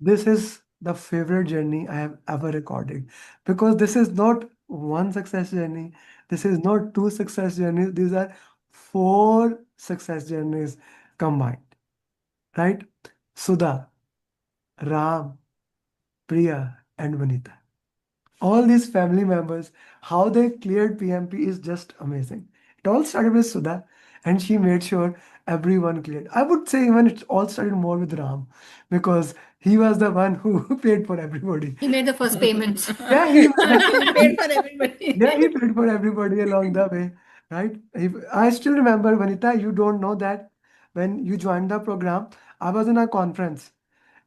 this is the favorite journey I have ever recorded because this is not one success journey. This is not two success journeys. These are four success journeys combined, right? Sudha, Ram, Priya, and Vanita. All these family members, how they cleared PMP is just amazing. It all started with Sudha, and she made sure everyone cleared. I would say even it all started more with Ram because he was the one who paid for everybody. He made the first payments. Yeah, He paid for everybody. yeah, he paid for everybody along the way, right? I still remember, Vanita, you don't know that when you joined the program, I was in a conference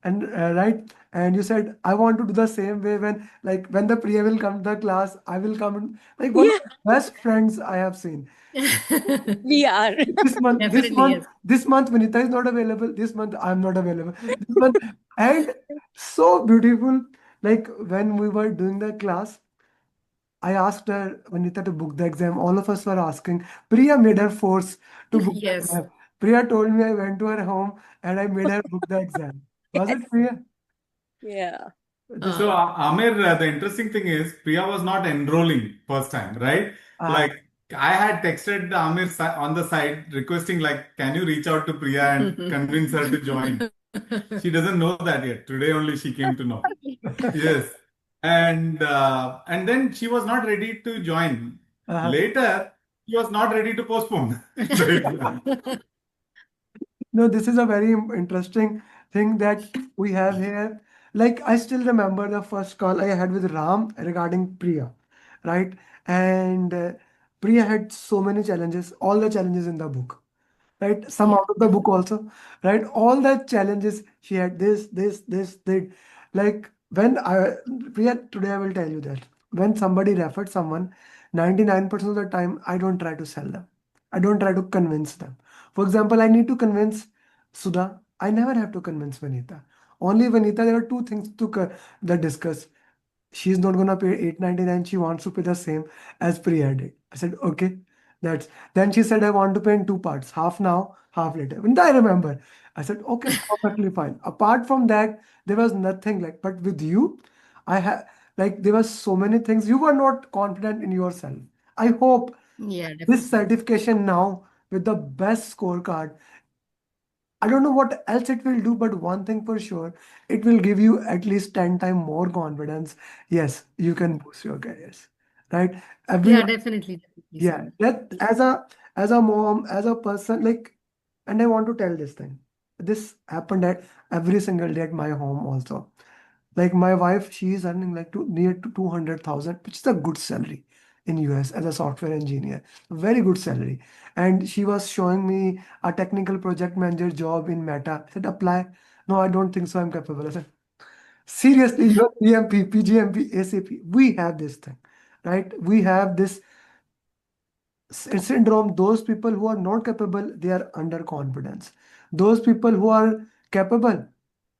and right, and you said I want to do the same way when like when the Priya will come to the class, I will come like one of Yeah, the best friends I have seen. we are. This month, this Definitely, month, yes. this month, Vinita is not available. This month, I'm not available. This month, and so beautiful. Like when we were doing the class, I asked her, Vanita, to book the exam. All of us were asking. Priya made her force to book the Yes. exam. Priya told me I went to her home and I made her book the exam. Was Yes. it Priya? Yeah. This, So, Amir, the interesting thing is Priya was not enrolling first time, right? uh, Like I had texted Amir on the side requesting like, can you reach out to Priya and convince her to join? She doesn't know that yet. Today only she came to know. Yes. And then she was not ready to join. uh, Later, she was not ready to postpone the exam. no, this is a very interesting thing that we have here. Like, I still remember the first call I had with Ram regarding Priya, right? And Priya had so many challenges, all the challenges in the book, right? Some Yeah. out of the book also, right? All the challenges she had this. Like, when Priya, today I will tell you that when somebody referred someone, 99% of the time, I don't try to sell them. I don't try to convince them. For example, I need to convince Sudha. I never have to convince Vanita. Only Vanita, there are two things to that discuss. She's not gonna pay 899. She wants to pay the same as Priya did. I said, okay. That's then she said I want to pay in two parts, half now, half later. When I remember, I said, okay, perfectly fine. Apart from that, there was nothing like, but with you, I had like there were so many things. You were not confident in yourself. I hope Yeah, this definitely. certification now with the best scorecard. I don't know what else it will do, but one thing for sure, it will give you at least 10 times more confidence. Yes, you can boost your careers. Right? Yeah, Everyone, definitely. Definitely, yeah. Sam. That as a mom, as a person, like, and I want to tell this thing. This happened at every single day at my home also. Like my wife, she is earning like near to 200,000, which is a good salary in US as a software engineer. Very good salary. And she was showing me a technical project manager job in Meta. I said, apply. No, I don't think so. I'm capable. I said, seriously, you're PMP, PGMP, ACP. We have this thing, right? We have this syndrome. Those people who are not capable, they are underconfidence. Those people who are capable,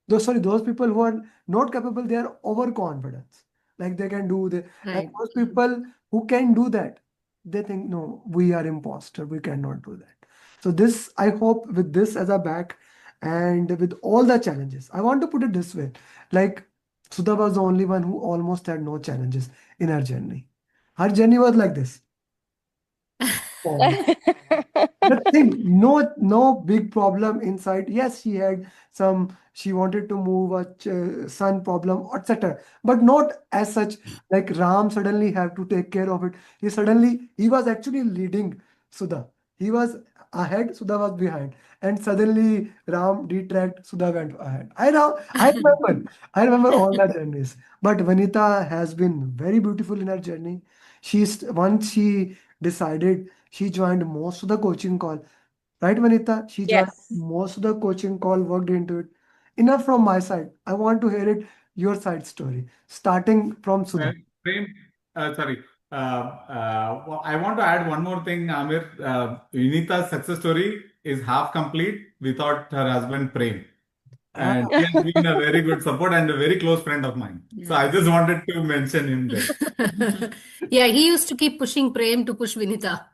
those people who are not capable, they are overconfidence. Like they can do the, and Right. those people who can do that, they think, no, we are imposter, we cannot do that. So this, I hope with this as a back and with all the challenges, I want to put it this way, like Sudha was the only one who almost had no challenges in her journey. Her journey was like this. Nothing, no big problem inside. Yes, she had some, she wanted to move a son problem, etc. But not as such, like Ram suddenly have to take care of it. He was actually leading Sudha. He was ahead, Sudha was behind. And suddenly Ram detract, Sudha went ahead. I remember all the journeys. But Vanita has been very beautiful in her journey. Once she decided, she joined most of the coaching call. Right, Vanita? She joined Yes. most of the coaching call, worked into it. Enough from my side. I want to hear it, your side story, starting from Sudha. Prem, sorry. Well, I want to add one more thing, Amir. Vinita's success story is half complete without her husband Prem. Ah, And he has been a very good support and a very close friend of mine. So I Yeah. just wanted to mention him there. Yeah, he used to keep pushing Prem to push Vinita.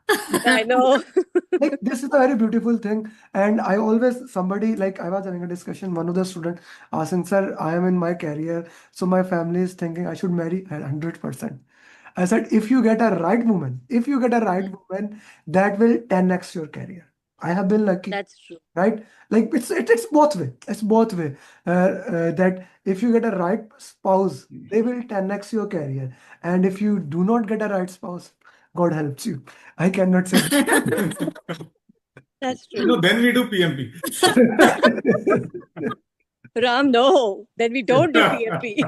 I know. like this is a very beautiful thing. And I always, somebody, like I was having a discussion, one of the student asking, sir, I am in my career, so my family is thinking I should marry. 100%. I said, if you get a right woman, if you get a right woman, that will 10x your career. I have been lucky, That's true. right? Like it's both way. It's both way. That if you get a right spouse, they will 10x your career. And if you do not get a right spouse, God helps you. I cannot say That's true. Then we do PMP. Ram, no. Then we don't do PMP.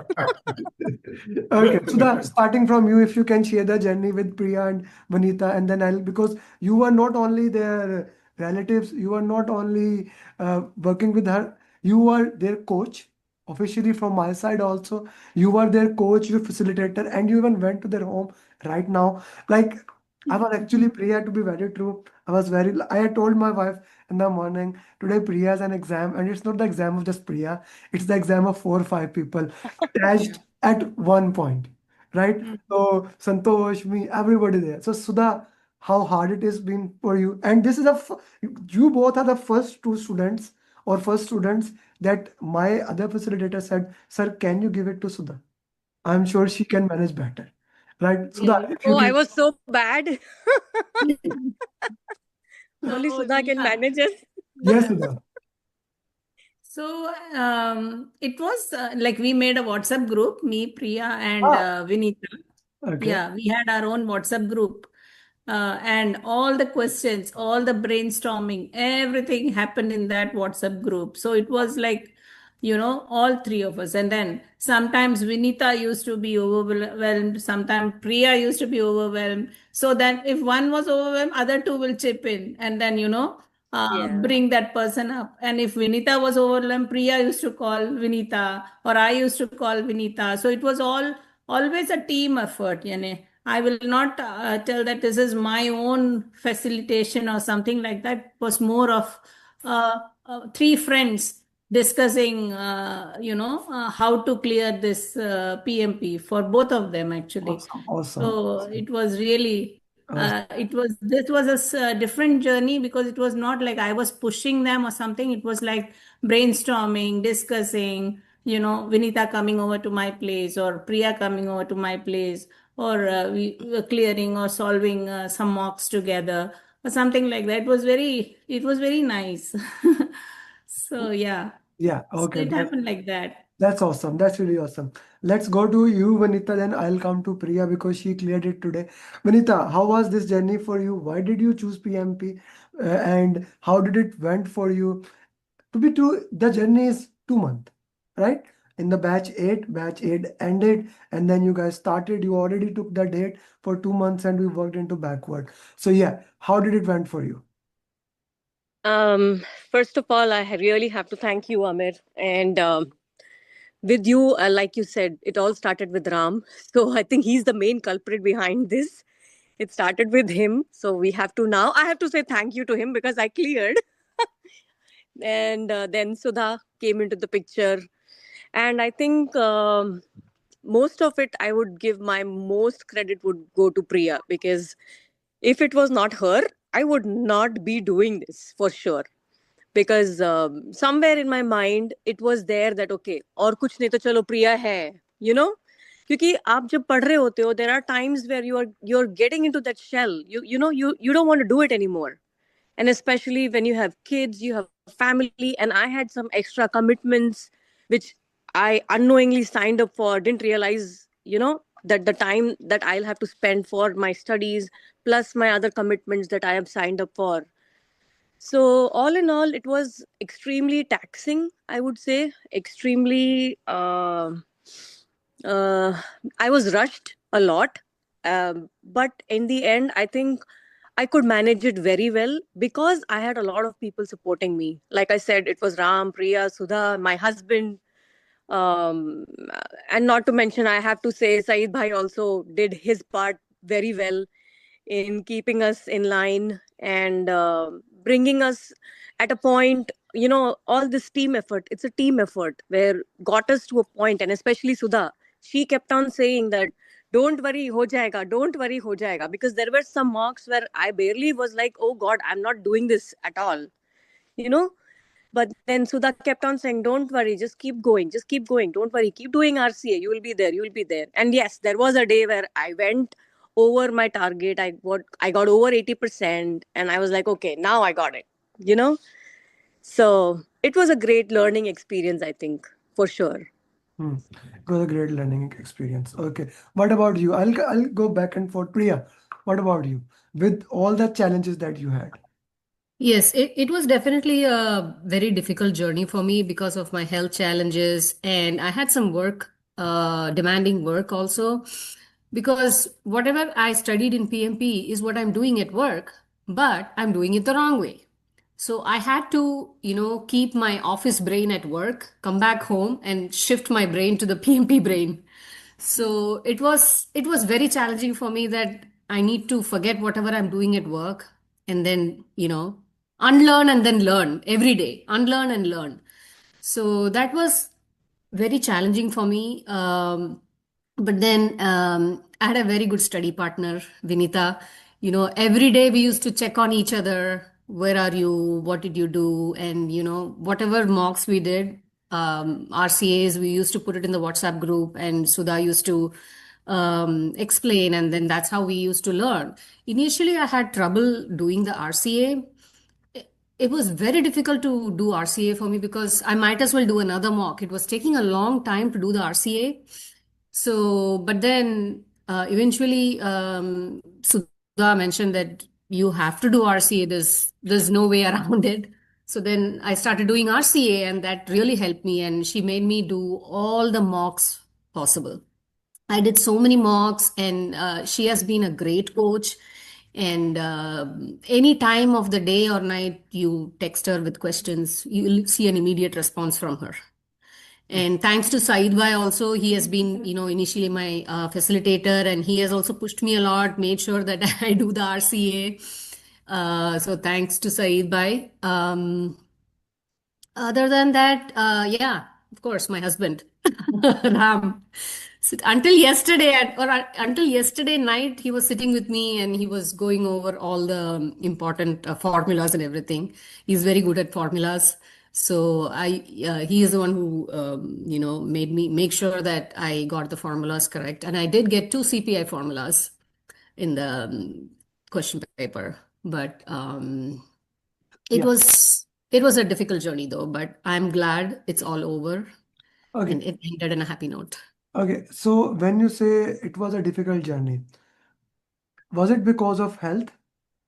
Okay, so starting from you, if you can share the journey with Priya and Vanita, and then because you are not only their relatives, you are not only working with her, you are their coach, officially from my side also. You are their coach, your facilitator, and you even went to their home right now. Like, I was actually, Priya, to be very true, I had told my wife in the morning, today Priya has an exam, and it's not the exam of just Priya, it's the exam of 4 or 5 people attached at one point, right? So Santosh, me, everybody there. So Sudha, how hard it has been for you? And this is you both are the first two students or first students that my other facilitator said, sir, can you give it to Sudha? I'm sure she can manage better, right? Sudha, if you Oh, I can, was so bad. Only So, Sudha can yeah. manage us. yes, Sudha. So it was like we made a WhatsApp group, me, Priya, and Ah, Vinita. okay. Yeah, we had our own WhatsApp group. And all the questions, all the brainstorming, everything happened in that WhatsApp group. So it was like, all three of us. And then sometimes Vinita used to be overwhelmed, sometimes Priya used to be overwhelmed. So that if one was overwhelmed, other two will chip in and then, Yeah. bring that person up. And if Vinita was overwhelmed, Priya used to call Vinita, or I used to call Vinita. So it was always a team effort. I will not tell that this is my own facilitation or something like that. It was more of three friends discussing, how to clear this PMP for both of them actually. Awesome, awesome, So awesome, it was really, awesome. this was a different journey because it was not like I was pushing them or something. It was like brainstorming, discussing, Vinita coming over to my place or Priya coming over to my place, or we were clearing or solving some mocks together or something like that. It was very nice. So yeah, Yeah, so okay. it happened like that. That's awesome. That's really awesome. Let's go to you, Vanita, then I'll come to Priya because she cleared it today. Vanita, how was this journey for you? Why did you choose PMP? And how did it went for you? To be true, the journey is 2 months, right? In the batch 8 ended, and then you guys started. You already took the date for 2 months and we worked into backward. So yeah, how did it went for you? Um, First of all, I really have to thank you, Amir. And with you, like you said, it all started with Ram. So I think he's the main culprit behind this. It started with him. So I have to say thank you to him because I cleared. And then Sudha came into the picture. And I think most of it, I would give my most credit would go to Priya because if it was not her, I would not be doing this for sure. Because somewhere in my mind it was there that okay, और कुछ नहीं तो चलो प्रिया है, क्योंकि आप जब पढ़ रहे होते हो, there are times where you're getting into that shell, you don't want to do it anymore, and especially when you have kids, you have family, and I had some extra commitments which I unknowingly signed up for, didn't realize, that the time that I'll have to spend for my studies plus my other commitments that I have signed up for. So, all in all, it was extremely taxing, I would say. Extremely, uh, I was rushed a lot. But in the end, I think I could manage it very well because I had a lot of people supporting me. Like I said, it was Ram, Priya, Sudha, my husband. Um, and not to mention, I have to say, Saeed Bhai also did his part very well in keeping us in line and bringing us at a point, all this team effort, it's a team effort where got us to a point. And especially Sudha, she kept on saying that don't worry, ho jayega, don't worry, ho jayega. Because there were some mocks where I barely was like, oh God, I'm not doing this at all, you know. But then Sudha kept on saying, don't worry, just keep going, don't worry, keep doing RCA, you will be there, you will be there. And yes, there was a day where I went over my target. I got over 80%, and I was like, okay, now I got it, you know. So it was a great learning experience, I think, for sure. It was a great learning experience. Okay. What about you? I'll go back and forth. Priya, what about you? With all the challenges that you had. Yes, it was definitely a very difficult journey for me because of my health challenges, and I had some work, demanding work also, because whatever I studied in PMP is what I'm doing at work, but I'm doing it the wrong way. So I had to, keep my office brain at work, come back home and shift my brain to the PMP brain. So it was very challenging for me that I need to forget whatever I'm doing at work and then, unlearn and then learn every day, unlearn and learn. So that was very challenging for me. But then I had a very good study partner, Vinita. Every day we used to check on each other. Where are you? What did you do? And, whatever mocks we did, RCAs, we used to put it in the WhatsApp group, and Sudha used to explain, and then that's how we used to learn. Initially, I had trouble doing the RCA. It was very difficult to do RCA for me because I might as well do another mock. It was taking a long time to do the RCA. So, but then eventually, Sudha mentioned that you have to do RCA. There's no way around it. So then I started doing RCA, and that really helped me. And she made me do all the mocks possible. I did so many mocks, and she has been a great coach. And any time of the day or night you text her with questions, you'll see an immediate response from her. And thanks to Saeed Bhai also, he has been, initially my facilitator, and he has also pushed me a lot, made sure that I do the RCA. So thanks to Saeed Bhai. Other than that, yeah, of course, my husband, Ram. So until yesterday night, he was sitting with me and he was going over all the important formulas and everything. He's very good at formulas. So he is the one who, made me make sure that I got the formulas correct. And I did get 2 CPI formulas in the question paper, but it Yeah. was a difficult journey though, but I'm glad it's all over Okay. and it ended on a happy note. Okay. So when you say it was a difficult journey, was it because of health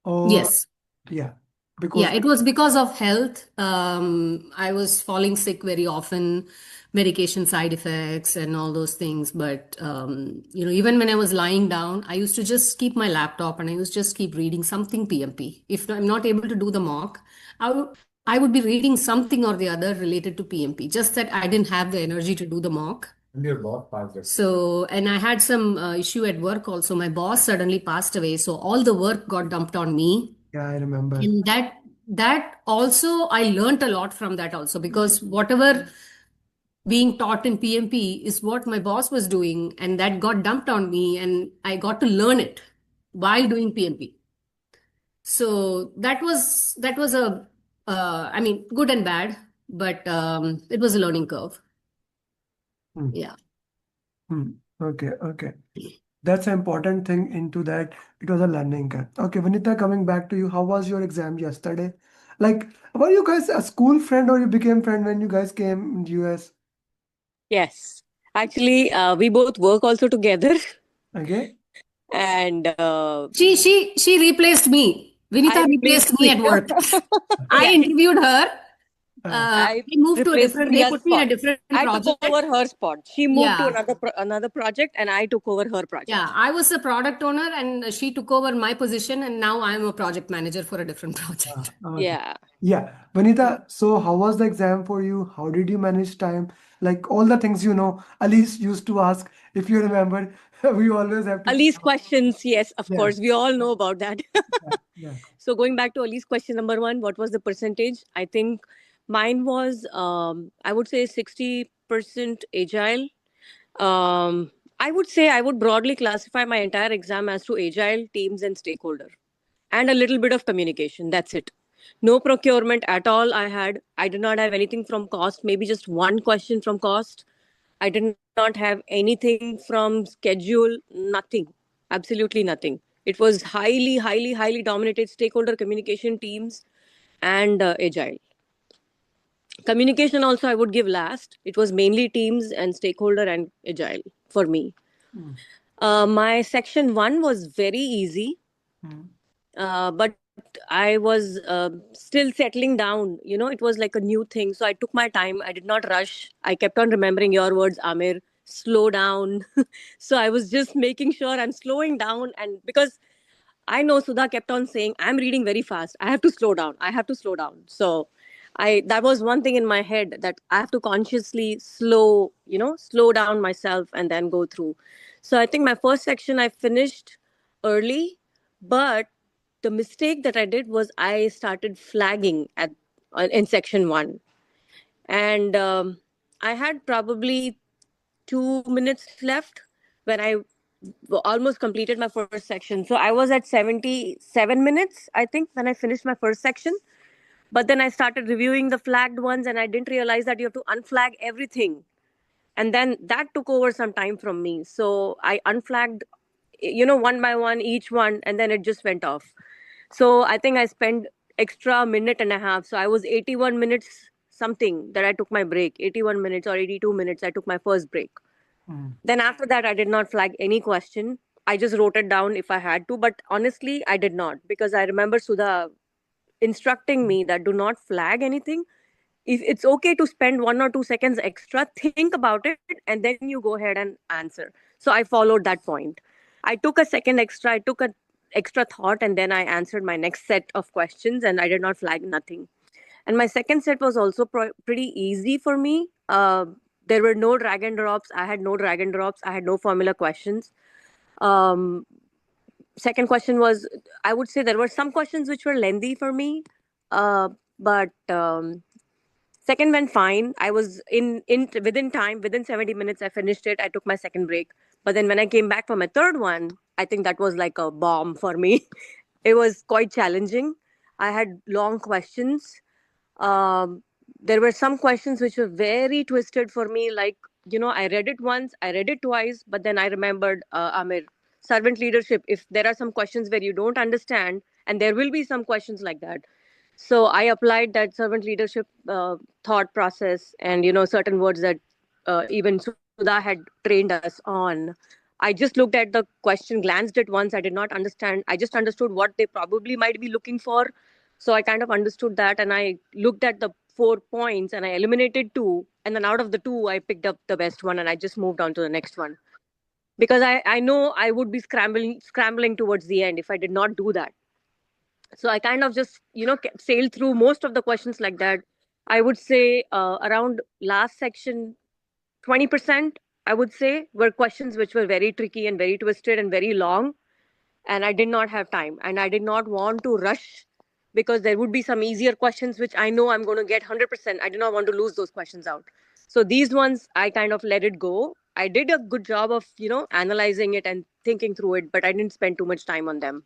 or Yes. yeah? Yeah, Because it was because of health. I was falling sick very often, medication side effects and all those things. But even when I was lying down, I used to just keep my laptop and I used to just keep reading something PMP. If I'm not able to do the mock, I would be reading something or the other related to PMP. Just that I didn't have the energy to do the mock. And your boss passed away. So, and I had some issue at work also. My boss suddenly passed away, so all the work got dumped on me. yeah, I remember. And that also I learned a lot from that also, because whatever being taught in PMP is what my boss was doing, and that got dumped on me, and I got to learn it while doing PMP. So that was a I mean, good and bad, but it was a learning curve. Hmm. Yeah. Okay, okay. That's an important thing into that. It was a learning curve. Okay, Vanita, coming back to you, how was your exam yesterday? Like, were you guys a school friend or you became friend when you guys came in US? Yes. Actually, we both work also together. Okay. And She replaced me. Vinita I replaced replaced me Priya. at work. I Yeah, interviewed her. I I moved to a replaced different, they Priya's put me in a spot. different I took project. over her spot. She moved to Yeah. another project, and I took over her project. Yeah, I was the product owner and she took over my position, and now I'm a project manager for a different project. Okay. Yeah. Yeah. Vanita, so how was the exam for you? How did you manage time? Like all the things Alice used to ask, if you remember, we always have to. Ali's questions, yes, of Yeah. course. We all know about that. Yeah. So going back to Ali's question number 1, what was the percentage? I think mine was, I would say 60% agile, I would say I would broadly classify my entire exam as to agile, teams, and stakeholder, and a little bit of communication. That's it. No procurement at all. I did not have anything from cost, maybe just one question from cost. I did not have anything from schedule, nothing, absolutely nothing. It was highly, highly, highly dominated stakeholder communication, teams, and agile. Communication also I would give last. It was mainly teams and stakeholder and agile for me. Mm. My section one was very easy, Mm. but I was still settling down. It was like a new thing. So I took my time. I did not rush. I kept on remembering your words, Amir, slow down. So I was just making sure I'm slowing down. And because I know Sudha kept on saying, I'm reading very fast. I have to slow down. I have to slow down. So that was one thing in my head, that I have to consciously slow down myself and then go through. So I think my first section I finished early, but the mistake that I did was I started flagging in section one. And I had probably 2 minutes left when I almost completed my first section. So I was at 77 minutes, I think, when I finished my first section. But then I started reviewing the flagged ones, and I didn't realize that you have to unflag everything. And then that took over some time from me. So I unflagged, one by one, each one, and then it just went off. So I think I spent extra minute and a half. So I was 81 minutes something that I took my break. 81 minutes or 82 minutes, I took my first break. Mm. Then after that, I did not flag any question. I just wrote it down if I had to. But honestly, I did not, because I remember Sudha instructing me that do not flag anything. If it's okay to spend 1 or 2 seconds extra, think about it, and then you go ahead and answer. So I followed that point. I took a second extra. I took a extra thought, and then I answered my next set of questions, and I did not flag nothing. And my second set was also pretty easy for me. There were no drag and drops. I had no drag and drops. I had no formula questions. Um, Second question was, I would say there were some questions which were lengthy for me, but second went fine. I was in within time, within 70 minutes, I finished it. I took my second break. But then when I came back for my third one, I think that was like a bomb for me. It was quite challenging. I had long questions. um, there were some questions which were very twisted for me. Like, I read it once, I read it twice, but then I remembered, Amir, servant leadership. If there are some questions where you don't understand, and there will be some questions like that. So I applied that servant leadership thought process, and certain words that even Sudha had trained us on. I just looked at the question, glanced it once. I did not understand. I just understood what they probably might be looking for. So I kind of understood that, and I looked at the 4 points, and I eliminated two. And then out of the two, I picked up the best one, and I just moved on to the next one. Because I know I would be scrambling towards the end if I did not do that. So I kind of just, sailed through most of the questions like that. I would say around last section, 20%, I would say, were questions which were very tricky and very twisted and very long. And I did not have time, and I did not want to rush, because there would be some easier questions which I know I'm going to get 100%. I did not want to lose those questions out. So these ones, I kind of let it go. I did a good job of, analyzing it and thinking through it, but I didn't spend too much time on them.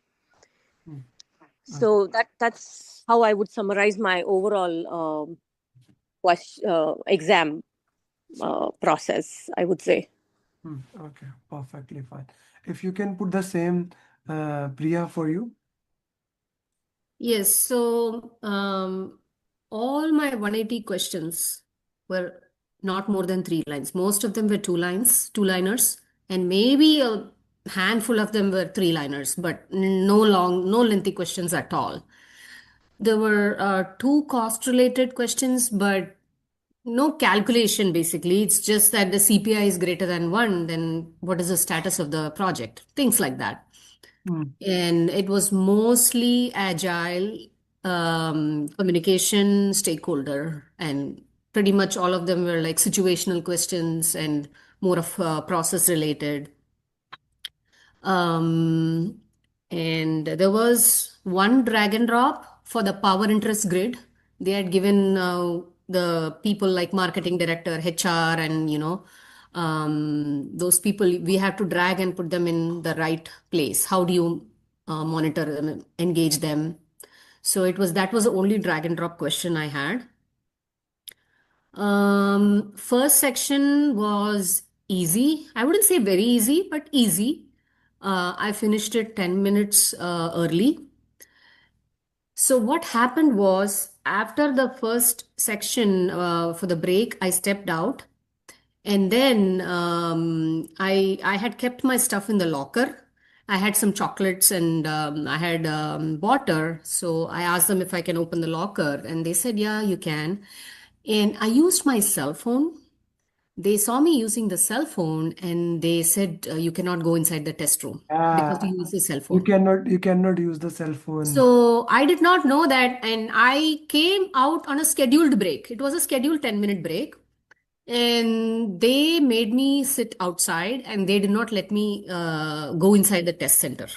Mm. So that's how I would summarize my overall exam process, I would say. Okay, perfectly fine. If you can put the same, Priya, for you. Yes, so all my 180 questions were not more than 3 lines. Most of them were 2 lines, two-liners, and maybe a handful of them were 3-liners, but no lengthy questions at all. There were two cost-related questions, but no calculation basically. It's just that the CPI is greater than 1, then what is the status of the project? Things like that. Mm. And it was mostly agile, communication, stakeholder, and pretty much all of them were like situational questions and more of process related. Um, and there was one drag and drop for the power interest grid. They had given the people like marketing director, HR, and those people, we have to drag and put them in the right place. How do you monitor them, engage them? So that was the only drag and drop question I had. First section was easy. I wouldn't say very easy, but easy. I finished it 10 minutes early. So what happened was after the first section for the break, I stepped out, and then I had kept my stuff in the locker. I had some chocolates and I had water. So I asked them if I can open the locker, and they said, "Yeah, you can." And I used my cell phone. They saw me using the cell phone, and they said, "You cannot go inside the test room because Yeah, you use the cell phone." you cannot use the cell phone. So I did not know that, and I came out on a scheduled break. It was a scheduled 10-minute break, and they made me sit outside, and they did not let me go inside the test center.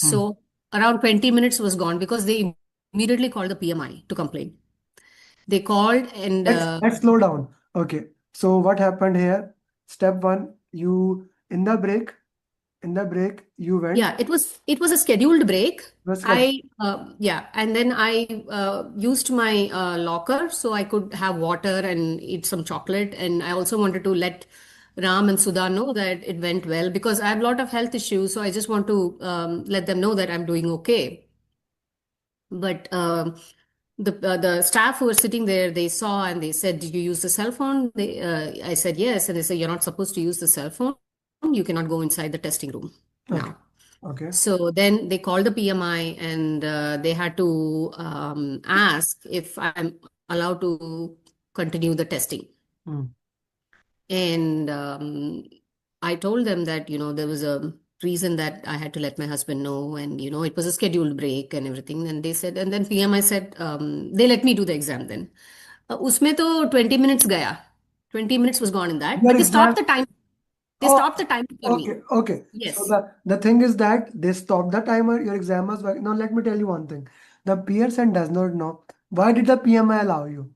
Hmm. So around 20 minutes was gone because they immediately called the PMI to complain. They called and Let's slow down. Okay. So what happened here? Step one, you in the break, you went. yeah, it was a scheduled break. Was scheduled. Yeah, and then I used my locker so I could have water and eat some chocolate. And I also wanted to let Ram and Sudha know that it went well because I have a lot of health issues. So I just want to let them know that I'm doing okay. But the staff who were sitting there, they saw and they said, "Did you use the cell phone?" I said yes, and they said, "You're not supposed to use the cell phone. You cannot go inside the testing room Okay. now." Okay. So then they called the PMI and they had to ask if I'm allowed to continue the testing. Hmm. And I told them that, there was a reason that I had to let my husband know, and, it was a scheduled break and everything. And they said, and then PMI said, they let me do the exam then. Usme to 20 minutes gaya. 20 minutes was gone in that, Your but they exam. stopped the time. They Oh, stopped the time for me. okay. Okay. So Yes. the thing is that they stopped the timer. Your exam was working. Now let me tell you one thing. The person does not know why did the PMI allow you.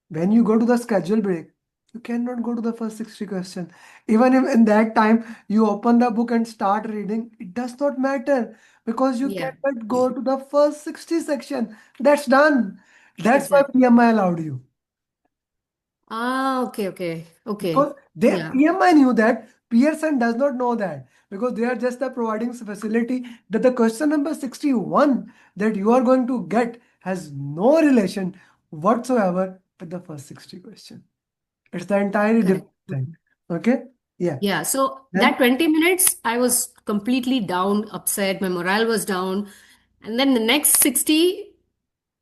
When you go to the schedule break, you cannot go to the first 60 question. Even if in that time you open the book and start reading, it does not matter because you Yeah, cannot go to the first 60 section. That's done. That's why exactly. PMI allowed you. Ah, okay, okay, Because okay. they Yeah, PMI knew that, Pearson does not know that. Because they are just the providing facility that the question number 61 that you are going to get has no relation whatsoever with the first 60 question. It's the entirely correct. different thing. Okay? Yeah. Yeah, so that Then, 20 minutes, I was completely down, upset. My morale was down. And then the next 60,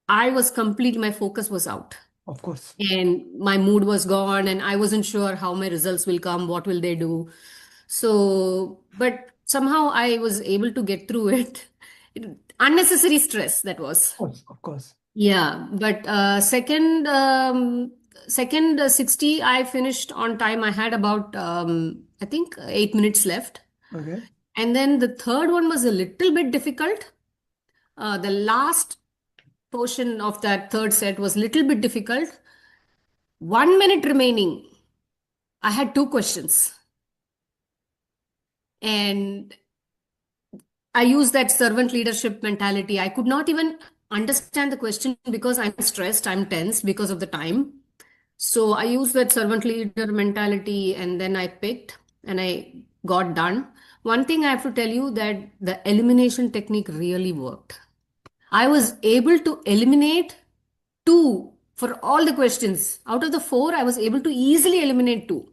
my focus was out. of course. And my mood was gone, and I wasn't sure how my results will come, what will they do. So, but somehow I was able to get through it. Unnecessary stress, that was. Of course. Of course. Yeah, but second 60, I finished on time. I had about I think 8 minutes left. Okay. And then the third one was a little bit difficult. The last portion of that third set was a little bit difficult. 1 minute remaining. I had two questions, and I used that servant leadership mentality. I could not even understand the question because I'm stressed, I'm tense because of the time. So I used that servant leader mentality, and then I picked and I got done. One thing I have to tell you that the elimination technique really worked. I was able to eliminate two for all the questions. Out of the four, I was able to easily eliminate two.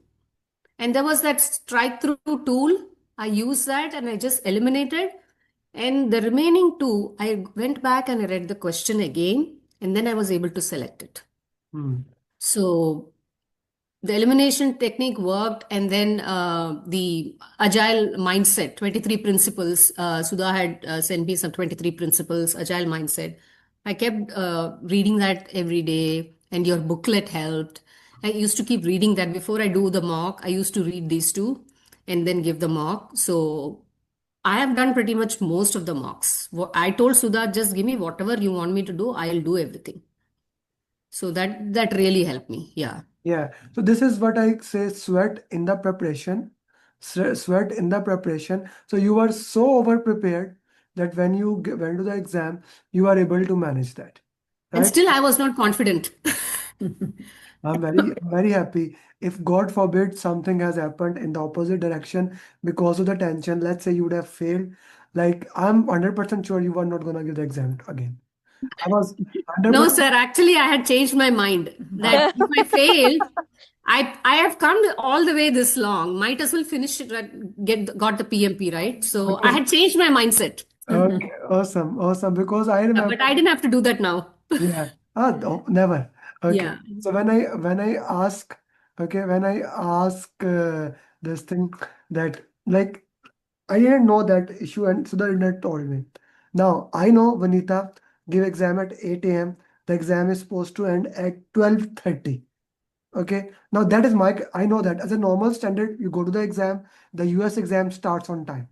And there was that strike through tool. I used that and I just eliminated. And the remaining two, I went back and I read the question again, and then I was able to select it. Hmm. So the elimination technique worked, and then the agile mindset, 23 principles. Sudha had sent me some 23 principles, agile mindset. I kept reading that every day, and your booklet helped. I used to keep reading that before I do the mock. I used to read these two and then give the mock. So I have done pretty much most of the mocks. I told Sudha, just give me whatever you want me to do, I'll do everything. So that really helped me. Yeah. Yeah. So this is what I say, sweat in the preparation. Sweat in the preparation. So you are so over prepared that when you went to the exam, you are able to manage that. And Right? still, I was not confident. I'm very happy. If God forbid something has happened in the opposite direction because of the tension, let's say you would have failed, like I'm 100% sure you were not gonna give the exam again. I was No, 100%. sir. Actually, I had changed my mind that if I failed, I have come all the way this long. Might as well finish it. Got the PMP, right. So I Okay, had changed my mindset. okay, awesome, awesome. Because I Yeah, remember, but I didn't have to do that now. yeah. No, never. Okay. Yeah. So when I ask, okay, when I ask this thing that like I didn't know that issue, and Sudha did not told me. Now I know Vanita give exam at 8 a.m. The exam is supposed to end at 12:30. Okay. Now that is I know that as a normal standard, you go to the exam, the US exam starts on time.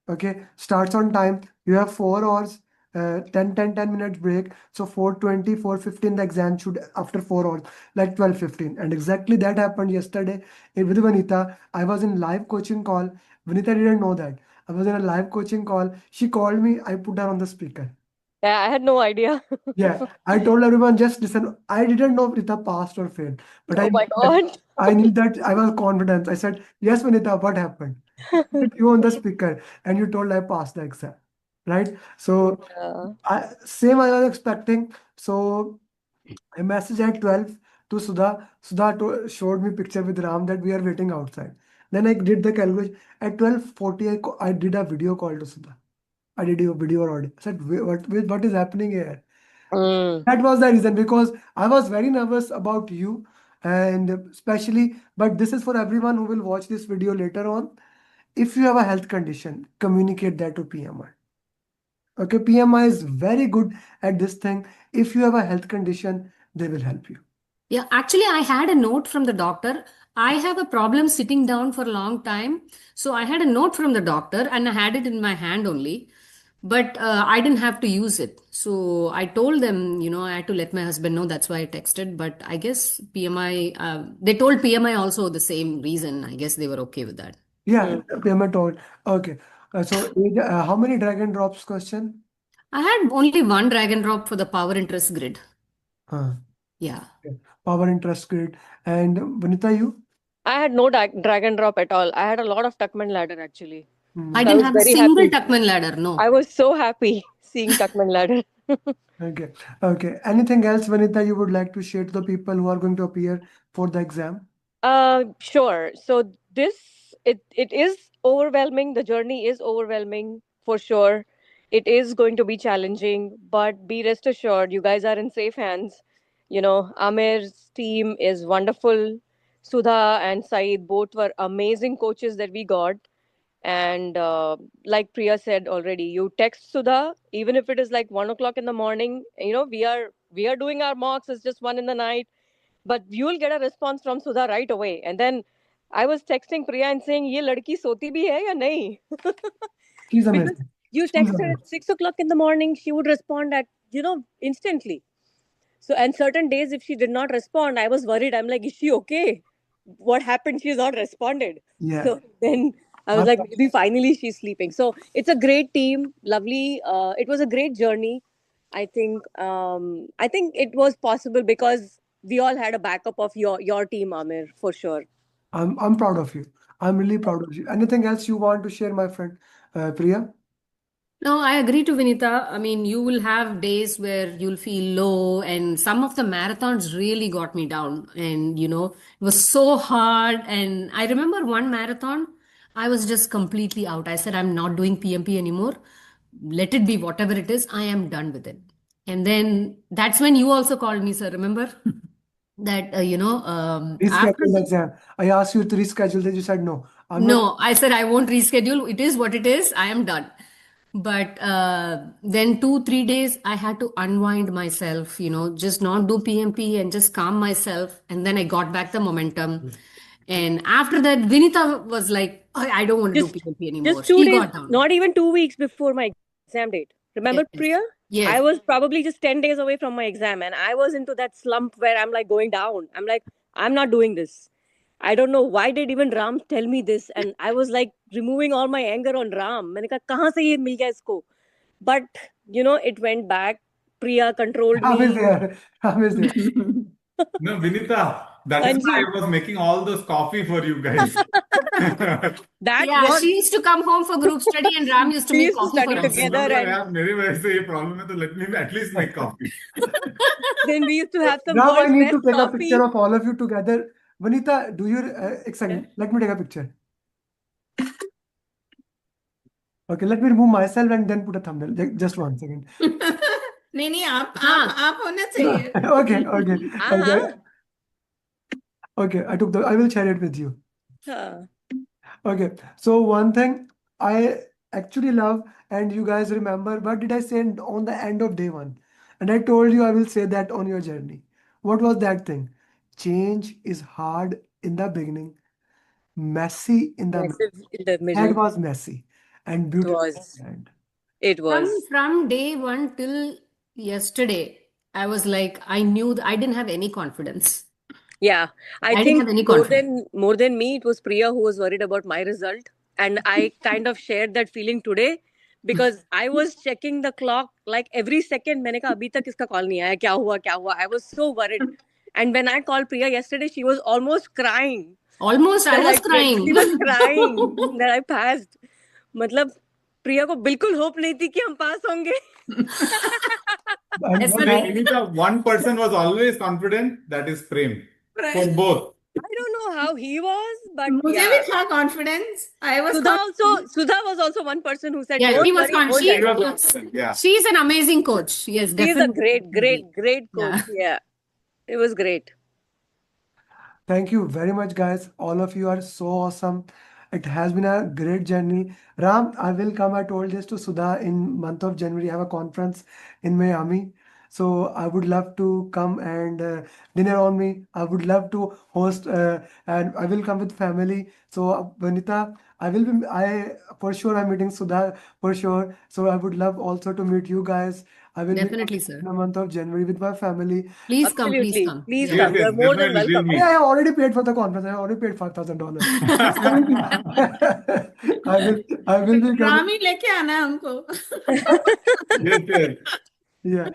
Okay, starts on time. You have 4 hours, 10 minutes break. So 4:20, 4:15, the exam should after 4 hours, like 12:15. And exactly that happened yesterday with Vanita. I was in live coaching call. Vanita didn't know that. I was in a live coaching call. She called me. I put her on the speaker. Yeah, I had no idea. Yeah, I told everyone just listen. I didn't know if Rita passed or failed, but Oh my God. I knew that I was confident. I said, "Yes, Vanita, what happened?" Put you on the speaker, and you told I passed the exam, right? So Yeah. same I was expecting. So I messaged at 12 to Sudha. Sudha showed me picture with Ram that we are waiting outside. Then I did the calculation. At 12:40, I did a video call to Sudha. I did a video or audio. I said, what is happening here?" Mm. That was the reason because I was very nervous about you, and especially, but this is for everyone who will watch this video later on. If you have a health condition, communicate that to PMI. Okay, PMI is very good at this thing. If you have a health condition, they will help you. Yeah, actually, I had a note from the doctor. I have a problem sitting down for a long time. So I had a note from the doctor and I had it in my hand only. But I didn't have to use it. So I told them, I had to let my husband know. That's why I texted. But I guess PMI, they told PMI also the same reason. I guess they were okay with that. Yeah, Mm. PMI told. Okay, so how many drag and drops question? I had only one drag and drop for the power interest grid. Uh, Yeah. okay. Power interest grid. And Vanita, you? I had no drag and drop at all. I had a lot of Tuckman ladder actually. I So I Hmm. didn't was have a very single happy. Tuckman ladder. I No. was so happy seeing Tuckman ladder. Okay, okay. Anything else, Vanita, you would like to share to the people who are going to appear for the exam? Sure. So it is overwhelming. The journey is overwhelming for sure. It is going to be challenging, but be rest assured, you guys are in safe hands. Amir's team is wonderful. Sudha and Saeed both were amazing coaches that we got. And like Priya said already, you text Sudha, even if it is like 1 o'clock in the morning. We are doing our mocks. It's just 1 in the night, but you will get a response from Sudha right away. And then I was texting Priya and saying, "Ye ladki soti bhi hai ya nahi?" She's Because amazing. you She's text her amazing. at 6 o'clock in the morning, she would respond at instantly. So, and certain days, if she did not respond, I was worried. I'm like, is she okay? What happened? She's not responded. Yeah. So then I was I- like, maybe finally she's sleeping. So it's a great team, lovely. It was a great journey. I think it was possible because we all had a backup of your team, Amir, for sure. I'm proud of you. I'm really proud of you. Anything else you want to share, my friend, Priya? No, I agree to Vinita. I mean, you will have days where you'll feel low, and some of the marathons really got me down. And, it was so hard. And I remember one marathon, I was just completely out. I said, I'm not doing PMP anymore. Let it be whatever it is. I am done with it. And then that's when you also called me, sir. Remember that, after. Reschedule the exam. I asked you to reschedule this. You said no. I'm not. No, I said I won't reschedule. It is what it is. I am done. But then 2, 3 days, I had to unwind myself, just not do PMP and just calm myself. And then I got back the momentum. And after that, Vinita was like, I don't want to do Just PMP anymore. just two She days, got down. not even 2 weeks before my exam date. Remember, Yes. Priya? Yes. I was probably just 10 days away from my exam, and I was into that slump where I'm like going down. I'm like, I'm not doing this. I don't know why did even Ram tell me this, and I was like removing all my anger on Ram. मैंने कहा कहाँ से ये मिल गया इसको? But it went back. Priya controlled Ram is me. there. Ram is there. No, Vinita, that is why Anji, I was making all those coffee for you guys. that Yeah, was she used to come home for group study and Ram used to we make used to coffee for study us. together, बोला, and यार मेरी वजह से ये problem है तो let me at least make coffee. then we used to have some Ram, I world's need best to take a picture coffee. of all of you together. Vanita, do you, a second, let me take a picture. Okay, let me remove myself and then put a thumbnail. Just 1 second. नहीं हाँ. आप होना चाहिए. Okay, okay, Uh-huh. okay. Okay, I will share it with you. Huh. Okay, so one thing I actually love, and you guys remember, what did I say on the end of day 1? And I told you I will say that on your journey. What was that thing? Change is hard in the beginning, messy in the middle. Massive in the That middle. was messy and It beautiful at was. the end. It was. From day one till yesterday, I was like, I knew I didn't have any confidence. Yeah, I I didn't think have any confidence. more than me, it was Priya who was worried about my result, and I kind of shared that feeling today because I was checking the clock like every second. मैंने कहा अभी तक इसका call नहीं आया, क्या हुआ क्या हुआ? I was so worried, and when I called Priya yesterday, she was almost crying Almost, I that was I crying. she was crying that I passed. मतलब प्रिया को बिल्कुल hope नहीं थी कि हम पास होंगे. And ऐसा what नहीं. happened? Vinita, one person was always confident, that is Prem. For both. I don't know how he was, but मुझे yeah. भी था confidence. I was Sudha was also one person who said, Yeah, "Don't she was worry, con- हो she, She was जाएगा." confident, yeah. she's an amazing coach. Yes, He's a definitely. great coach. Yeah. Yeah, it was great. Thank you very much, guys. All of you are so awesome. It has been a great journey. Ram, I will come. I told this to Sudha in month of January. I have a conference in Miami. So I would love to come and dinner on me. I would love to host and I will come with family. So Vanita, I for sure I'm meeting Sudha for sure. So I would love also to meet you guys. I will be Definitely, coming sir. in the month of January with my family. Please come, please Absolutely. come. Please Yeah. Yes, come. You yes, are more than definitely. We'll welcome. meet. I have already paid for the conference. I have already paid $5,000. I will be coming. Rami लेके आना है हमको. Yes, yes. Yeah,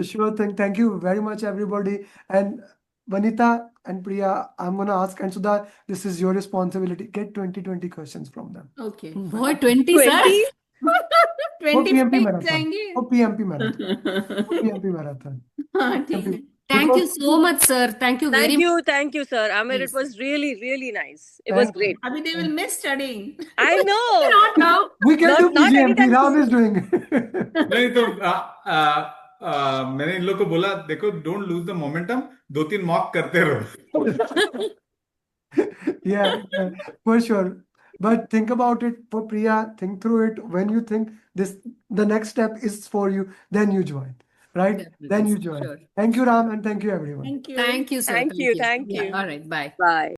sure thing. Thank you very much, everybody. And Vanita and Priya, I'm gonna ask, and Sudha, this is your responsibility. Get 20 questions from them. Okay. Boy, 20, sir. 20? For PMP 25 marathon. जाएंगे. For PMP marathon. For PMP marathon. हाँ ठीक है. Thank you Because so much, sir. Thank you very much. Thank you, sir. Amir, it Yes. was really nice. It was thank you. great. अभी they will miss studying. I know. Not now. We can do Not PGMP. anytime Ram soon. is doing. नहीं तो मैंने इन लोग को बोला देखो don't lose the momentum 2-3 mock करते रहो. Yeah, for sure. But think about it for Priya, think through it. When you think the next step is for you, then you join, right? Definitely, Then you sir. join. Sure. Thank you, Ram, and thank you, everyone. Thank you. Thank you, sir. Thank you. Yeah. All right. Bye. Bye.